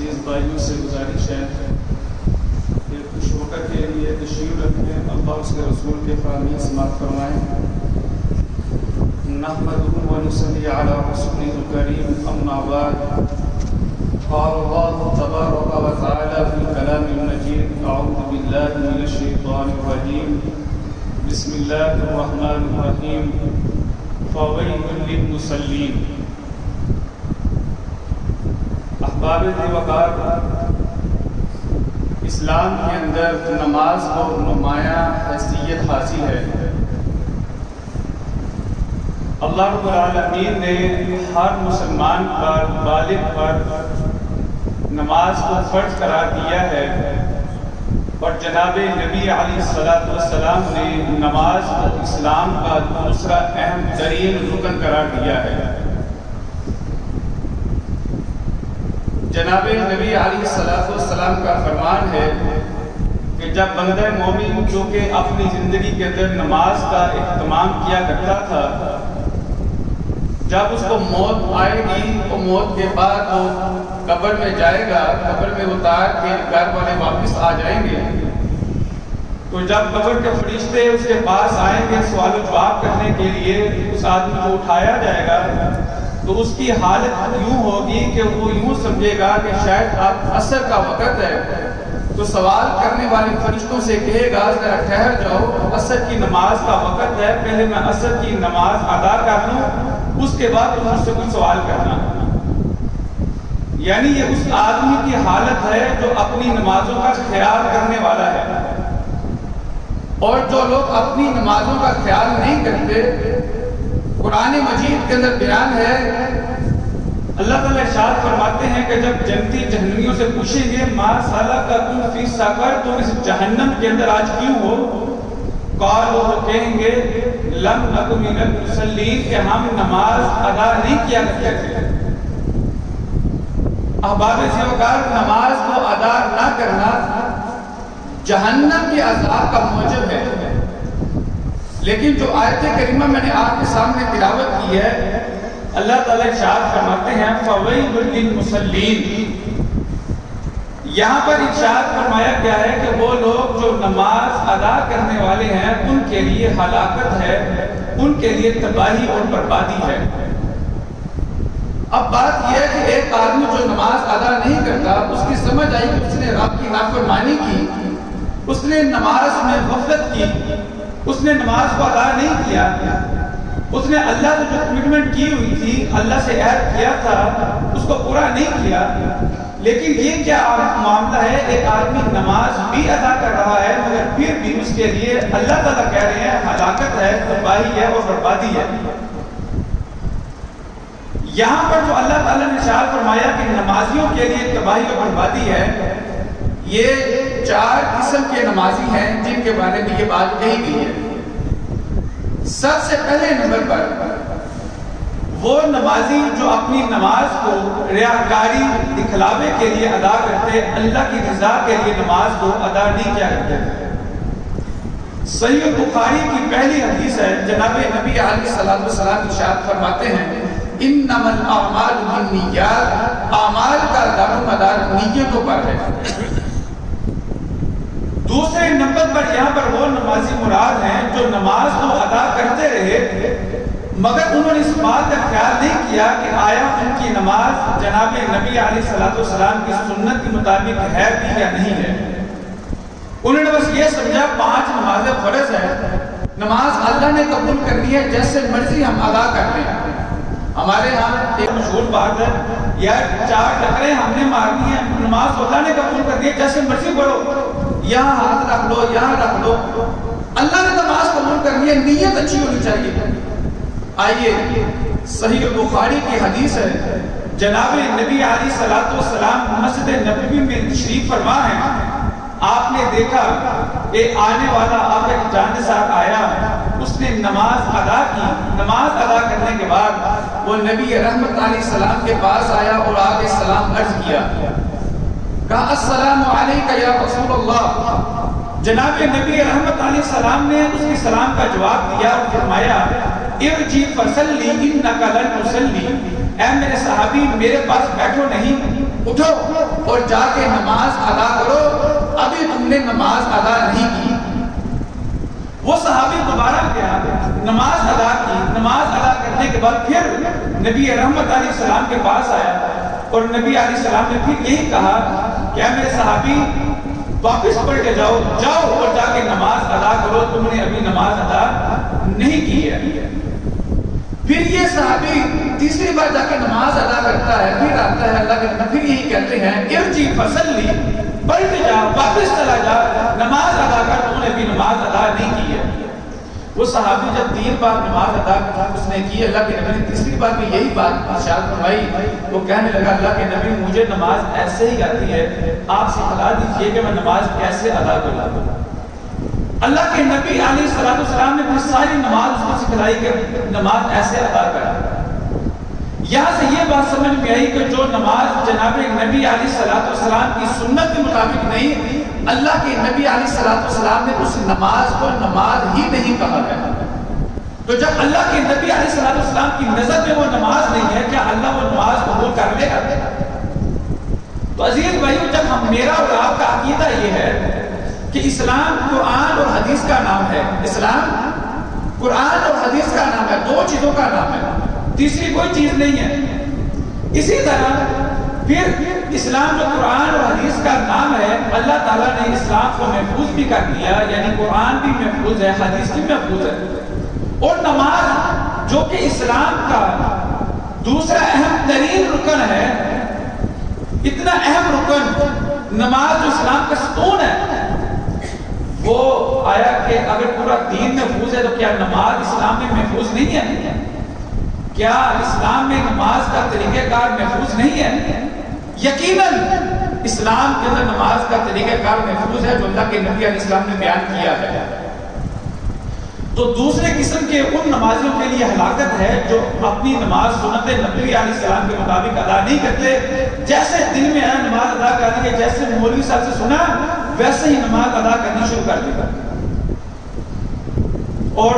عزیز بھائیوں سے گزارش ہے کہ کچھ وقت کے لیے تشریف رکھیں، اللہ اس کے رسول کے فرامین سماعت فرمائیں۔ نحمدہ و نصلی علی رسولہ الکریم، اما بعد، قال اللہ تبارک و تعالی فی کلام المجید، اعوذ باللہ من الشیطان الرجیم، بسم اللہ الرحمن الرحیم، فویل للمصلین۔ احباب وقار، اسلام کے اندر نماز کو نمایاں حیثیت حاصل ہے۔ اللہ رب العالمین نے ہر مسلمان پر، بالغ پر نماز کو فرض قرار دیا ہے، اور جناب نبی علیہ السلام نے نماز کو اسلام کا دوسرا اہم ترین رکن قرار دیا ہے۔ جناب نبی علیہ السلام کا فرمان ہے کہ جب بندہ مومن جو کہ اپنی زندگی کے اندر نماز کا اہتمام کیا کرتا تھا، جب اس کو موت آئے گی تو موت کے بعد وہ قبر میں جائے گا، قبر میں اتار کے گھر والے واپس آ جائیں گے، تو جب قبر کے فرشتے اس کے پاس آئیں گے سوال و جواب کرنے کے لیے، اس آدمی کو اٹھایا جائے گا تو اس کی حالت یوں ہوگی کہ وہ یوں سمجھے گا کہ شاید اب عصر کا وقت ہے، تو سوال کرنے والے فرشتوں سے کہے گا ذرا ٹھہر جاؤ، عصر کی نماز کا وقت ہے، پہلے میں عصر کی نماز ادا کر لوں، اس کے بعد تم مجھ سے کچھ سوال کرنا۔ یعنی یہ اس آدمی کی حالت ہے جو اپنی نمازوں کا خیال کرنے والا ہے، اور جو لوگ اپنی نمازوں کا خیال نہیں کرتے، قرآن مجید کے اندر بیان ہے، اللہ تعالیٰ ارشاد فرماتے ہیں کہ جب جنتی جہنمیوں سے پوچھیں گے ما سلککم فی سقر، تو اس جہنم کے اندر آج کیوں ہو؟ قالوا، وہ کہیں گے لم نک من المصلین، کہ ہم نماز ادا نہیں کیا کرتے تھے۔ احباب وقار، نماز کو ادا نہ کرنا جہنم کے عذاب کا موجب ہے، لیکن جو آیت کریمہ میں نے آپ کے سامنے تلاوت کی ہے، اللہ تعالیٰ ارشاد فرماتے ہیں فویل للمصلین۔ یہاں پر ارشاد فرمایا گیا ہے کہ وہ لوگ جو نماز ادا کرنے والے ہیں ان کے لیے ہلاکت ہے، ان کے لیے تباہی اور بربادی ہے۔ اب بات یہ ہے کہ ایک آدمی جو نماز ادا نہیں کرتا، اس کی سمجھ آئی کہ اس نے رب کی نافرمانی کی، اس نے نماز میں غفلت کی، اس نے نماز کو ادا نہیں کیا، اس نے اللہ سے جو کمٹمنٹ کی ہوئی تھی، اللہ سے عہد کیا تھا، اس کو پورا نہیں کیا۔ لیکن یہ کیا معاملہ ہے، ایک آدمی نماز بھی ادا کر رہا ہے مگر پھر بھی اس کے لیے اللہ تعالیٰ کہہ رہے ہیں ہلاکت ہے، تباہی ہے اور بربادی ہے۔ یہاں پر جو اللہ تعالیٰ نے ارشاد فرمایا کہ نمازیوں کے لیے تباہی اور بربادی ہے، یہ 4 قسم کے نمازی ہیں جن کے بارے میں یہ بات کہی گئی ہے۔ سب سے پہلے نمبر پر وہ نمازی جو اپنی نماز کو ریاکاری دکھلاوے کے لیے ادا کرتے، اللہ کی رضا کے لیے نماز کو ادا نہیں کیا کرتے۔ صحیح بخاری کی پہلی حدیث ہے، جناب نبی علیہ السلام ارشاد فرماتے ہیں انما الاعمال بالنیات، اعمال کا دار و مدار نیتوں پر ہے۔ دوسرے نمبر پر یہاں پر وہ نمازی مراد ہیں جو نماز کو ادا کرتے رہے مگر انہوں نے اس بات کا خیال نہیں کیا کہ آیا ان کی نماز جناب نبی علیہ السلام کی سنت کے مطابق ہے بھی یا نہیں ہے۔ انہوں نے بس یہ سمجھا 5 نمازیں فرض ہے، نماز اللہ نے قبول کرنی ہے، جیسے مرضی ہم ادا کر لیں۔ ہمارے ہاں ایک مشہور بات ہے یار 4 ٹکریں ہم نے مارنی ہے، نماز اللہ نے قبول کرنی ہے، جیسے مرضی پڑھو، یہاں ہاتھ رکھ لو، یہاں رکھ لو، اللہ نے نماز قبول کرنی ہے، نیت اچھی ہونی چاہیے۔ آئیے صحیح بخاری کی حدیث ہے، جناب نبی علیہ السلام مسجد نبوی میں تشریف فرما ہے، آپ نے دیکھا کہ آنے والا آپ ایک جانشاہ آیا، اس نے نماز ادا کی، نماز ادا کرنے کے بعد وہ نبی رحمت علیہ السلام کے پاس آیا اور آگے سلام عرض کیا، کہا السلام علیکہ یا رسول اللہ۔ جناب نبی رحمت علیہ السلام نے اس کی سلام کا جواب دیا اور فرمایا ارجی فصلی انکا لن تصلی، اے میرے صحابی میرے پاس بیٹھو نہیں، اٹھو اور جا کے نماز ادا کرو، ابھی تم نے نماز ادا نہیں کی۔ وہ صحابی دوبارہ گیا، نماز ادا کی، نماز ادا کرنے کے بعد پھر نبی رحمت علیہ السلام کے پاس آیا اور نبی علیہ السلام نے پھر یہی کہا کہ اے میرے صحابی واپس پڑھ کے جاؤ اور جا کے نماز ادا کرو، تم نے ابھی نماز ادا نہیں کی ہے۔ پھر یہ صحابی تیسری بار جا کے نماز ادا کرتا ہے، پھر آتا ہے اللہ کے نبی پھر یہی کہتے ہیں ارجی فصلی، پلٹ جا، واپس چلا جا، نماز ادا کر، تم نے ابھی نماز ادا نہیں کی ہے۔ وہ صحابی جب 3 بار نماز ادا اس نے کی، اللہ کے نبی نے تیسری بار بھی یہی بات ارشاد فرمائی، وہ کہنے لگا اللہ کے نبی مجھے نماز ایسے ہی آتی ہے، آپ سکھلا دیجئے کہ میں نماز کیسے ادا کروں۔ اللہ کے نبی علیہ السلام نے پھر ساری نماز اس کو سکھلائی کہ نماز ایسے ادا کرا۔ یہاں سے یہ بات سمجھ میں آئی کہ جو نماز جناب نبی علیہ السلام کی سنت کے مطابق نہیں، اللہ کے نبی علیہ السلام نے اس نماز کو نماز ہی نہیں کہا ہے۔ تو جب اللہ کے نبی علیہ السلام کی نظر میں وہ نماز نہیں ہے، کیا اللہ وہ نماز قبول کر لے گا؟ تو عزیز بھائیو، جب میرا اور آپ کا عقیدہ یہ ہے کہ اسلام قرآن اور حدیث کا نام ہے، اسلام قرآن اور حدیث کا نام ہے، 2 چیزوں کا نام ہے، تیسری کوئی چیز نہیں ہے۔ اسی طرح پھر اسلام جو قرآن اور حدیث کا نام ہے، اللہ تعالیٰ نے اسلام کو محفوظ بھی کر دیا، یعنی قرآن بھی محفوظ ہے، حدیث بھی محفوظ ہے۔ اور نماز جو کہ اسلام کا دوسرا اہم ترین رکن ہے، اتنا اہم رکن نماز جو اسلام کا ستون ہے، وہ آیا کہ اگر پورا دین محفوظ ہے تو کیا نماز اسلام میں محفوظ نہیں ہے؟ کیا اسلام میں نماز کا طریقہ کار محفوظ نہیں ہے؟ یقیناً اسلام کے اندر نماز کا طریقہ کار محفوظ ہے جو اللہ کے نبی علیہ السلام نے بیان کیا ہے۔ تو دوسرے قسم کے ان نمازیوں کے لیے ہلاکت ہے جو اپنی نماز سنت نبی علیہ السلام کے مطابق ادا نہیں کرتے، جیسے دل میں آیا نماز ادا کرنی ہے، جیسے مولوی صاحب سے سنا ویسے ہی نماز ادا کرنی شروع کر دے گا۔ اور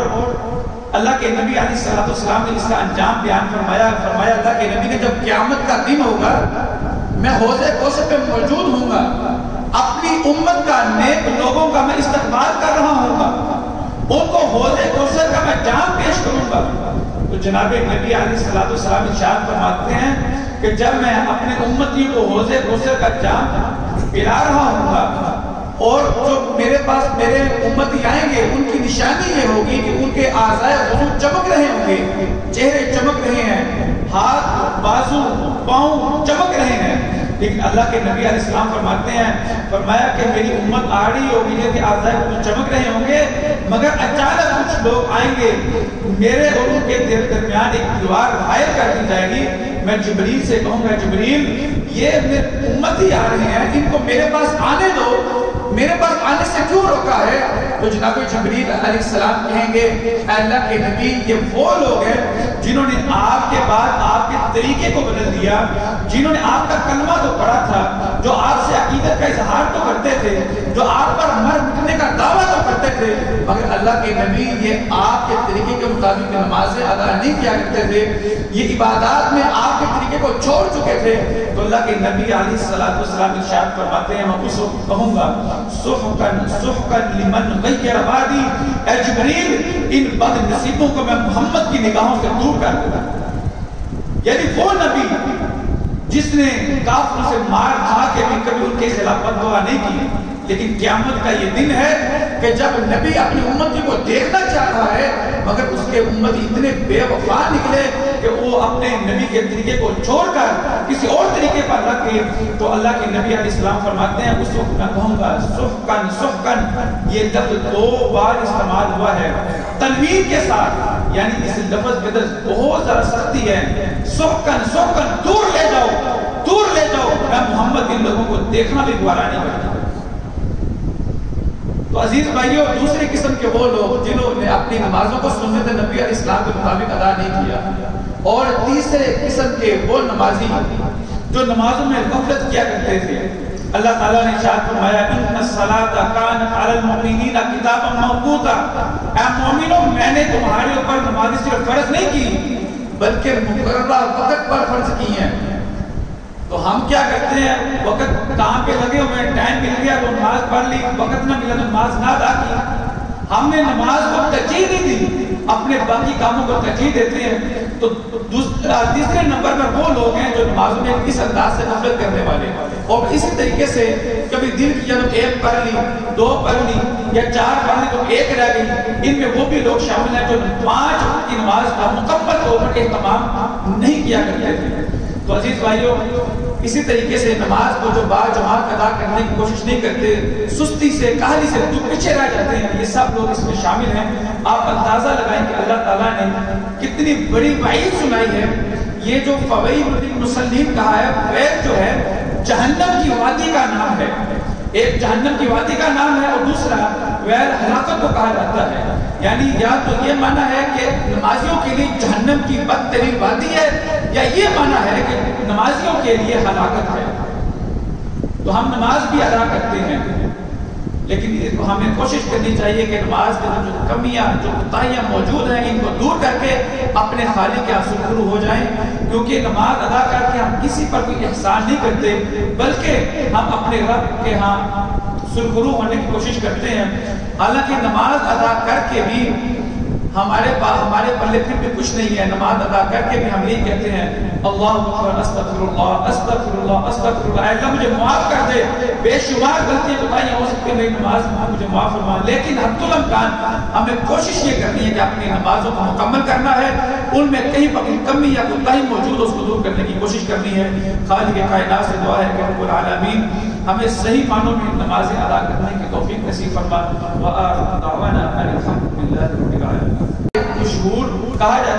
اللہ کے نبی علیہ السلام نے اس کا انجام بیان فرمایا اللہ کے نبی نے جب قیامت کا دن ہوگا، میں حوض کوثر پہ موجود ہوں گا، اپنی امت کا نیک لوگوں کا میں استقبال کر رہا ہوں گا، ان کو حوض کوثر کا میں جام پیش کروں گا۔ تو جناب نبی علیہ السلام ارشاد فرماتے ہیں کہ جب میں اپنے امتیوں کو حوض کوثر کا جام پلا رہا ہوں گا، اور جو میرے پاس میرے امتی آئیں گے ان کی نشانی یہ ہوگی کہ ان کے اعضائے وضو چمک رہے ہوں گے، چہرے چمک رہے ہیں، ہاتھ بازو پاؤں چمک رہے ہیں، لیکن اللہ کے نبی علیہ السلام فرماتے ہیں، فرمایا کہ میری امت آڑی ہوگی جن کے اعضائے وضو چمک رہے ہوں گے، مگر اچانک کچھ لوگ آئیں گے، میرے اور ان کے درمیان ایک دیوار حائل کر دی جائے گی، میں جبریل سے کہوں گا جبریل یہ میرے امتی آ رہے ہیں، ان کو میرے پاس آنے دو، میرے پاس آنے سے کیوں روکا ہے؟ تو جناب جبریل علیہ السلام کہیں گے اے اللہ کے نبی یہ وہ لوگ ہیں جنہوں نے آپ کے بعد آپ کے طریقے کو بدل دیا، جنہوں نے آپ کا کلمہ تو پڑھا تھا، جو آپ سے عقیدت کا اظہار تو کرتے تھے، جو آپ پر مر مٹنے کا دعویٰ تو کرتے تھے، مگر اللہ کے نبی یہ آپ کے طریقے کے مطابق نمازیں ادا نہیں کیا کرتے تھے، یہ عبادات میں آپ کے طریقے کو چھوڑ چکے تھے۔ تو اللہ کے نبی علیہ السلام ارشاد فرماتے ہیں، میں اس وقت کہوں گا سحقن سحقن لمن غیر بادی، اے جبریل ان بد نصیبوں کو میں محمد کی نگاہوں سے دور کر دوں۔ یعنی وہ نبی جس نے کافروں سے مار کھا کے بھی کبھی ان کے خلاف بد دعا نہیں کی، لیکن قیامت کا یہ دن ہے کہ جب نبی اپنی امتی کو دیکھنا چاہ رہا ہے مگر اس کے امتی اتنے بے وفا نکلے کہ وہ اپنے نبی کے طریقے کو چھوڑ کر کسی اور طریقے پر رکھ گئے، تو اللہ کے نبی علیہ السلام فرماتے ہیں اس وقت میں کہوں گا سحقن سحقن، یہ لفظ 2 بار استعمال ہوا ہے تنوین کے ساتھ، یعنی اس لفظ کے اندر بہت زیادہ سختی ہے، سحقن سحقن، دور لے جاؤ دور لے جاؤ، میں محمد ان لوگوں کو دیکھنا بھی گوارا نہیں کرتا۔ تو عزیز بھائیوں، دوسری قسم کے وہ لوگ جنہوں نے اپنی نمازوں کو سنت نبی علیہ السلام کے مطابق ادا نہیں کیا، اور تیسرے قسم کے وہ نمازی جو نمازوں میں غفلت کیا کرتے تھے، اللہ تعالیٰ نے ارشاد فرمایا ان الصلاۃ کانت علی المؤمنین کتابا موقوتا، اے مومنوں میں نے تمہارے اوپر نمازیں صرف فرض نہیں کی بلکہ مقررہ وقت پر فرض کی ہیں۔ تو ہم کیا کرتے ہیں، وقت کہاں پہ لگے ہوئے ہیں، ٹائم مل گیا تو نماز پڑھ لی، وقت نہ ملا تو نماز نہ ادا کی. ہم نے نماز کو ترجیح نہیں دی، اپنے باقی کاموں کو ترجیح دیتے ہیں. تو تیسرے نمبر پر وہ لوگ ہیں جو نمازوں میں اس انداز سے غفلت کرنے والے ہیں. اور اسی طریقے سے کبھی دل کیا تو ایک پڑھ لی، دو پڑھ لی یا چار پڑھ لی تو ایک رہ گئی. ان میں وہ بھی لوگ شامل ہیں جو 5 وقت کی نماز کا مکمل طور پر اہتمام نہیں کیا کرتے تھے. تو عزیز بھائیوں، اسی طریقے سے نماز کو جو باجماعت ادا کرنے کی کوشش نہیں کرتے، سستی سے کاہلی سے جو پیچھے رہ جاتے ہیں، یہ سب لوگ اس میں شامل ہیں. آپ اندازہ لگائیں کہ اللہ تعالیٰ نے کتنی بڑی وعید سنائی ہے. یہ جو فویل للمصلین کہا ہے، فویل جو ہے جہنم کی وادی کا نام ہے. ایک جہنم کی وادی کا نام ہے اور دوسرا ویل ہلاکت کو کہا جاتا ہے. یعنی یا تو یہ معنی ہے کہ نمازیوں کے لیے جہنم کی بدترین وادی ہے، یا یہ معنی ہے کہ نمازیوں کے لیے ہلاکت ہے. تو ہم نماز بھی ادا کرتے ہیں، لیکن ہمیں کوشش کرنی چاہیے کہ نماز میں جو کمیاں، جو کوتاہیاں موجود ہیں، ان کو دور کر کے اپنے خالق کے سرخرو ہو جائیں. کیونکہ نماز ادا کر کے ہم کسی پر کوئی احسان نہیں کرتے، بلکہ ہم اپنے رب کے ہاں سرخرو ہونے کی کوشش کرتے ہیں. حالانکہ نماز ادا کر کے بھی ہمارے پلے پھر بھی کچھ نہیں ہے. نماز ادا کر کے بھی ہم یہی کہتے ہیں، اللہ اکبر، استغفر اللہ، استغفر اللہ، استغفر اللہ. اے اللہ مجھے معاف کر دے، بے شمار غلطیاں کوتاہیاں ہو سکتی ہیں میری نماز میں، مجھے معاف فرما. لیکن حد الامکان ہمیں کوشش یہ کرنی ہے کہ اپنی نمازوں کو مکمل کرنا ہے. ان میں کہیں پر کمی یا کوتاہی موجود ہو، اس کو دور کرنے کی کوشش کرنی ہے. خالق کائنات سے دعا ہے کہ رب العالمین ہمیں صحیح معنوں میں نمازیں ادا کرنے کی توفیق نصیب فرما. وآخر دعوانا ان الحمد للہ رب العالمین. مشہور کہا جاتا ہے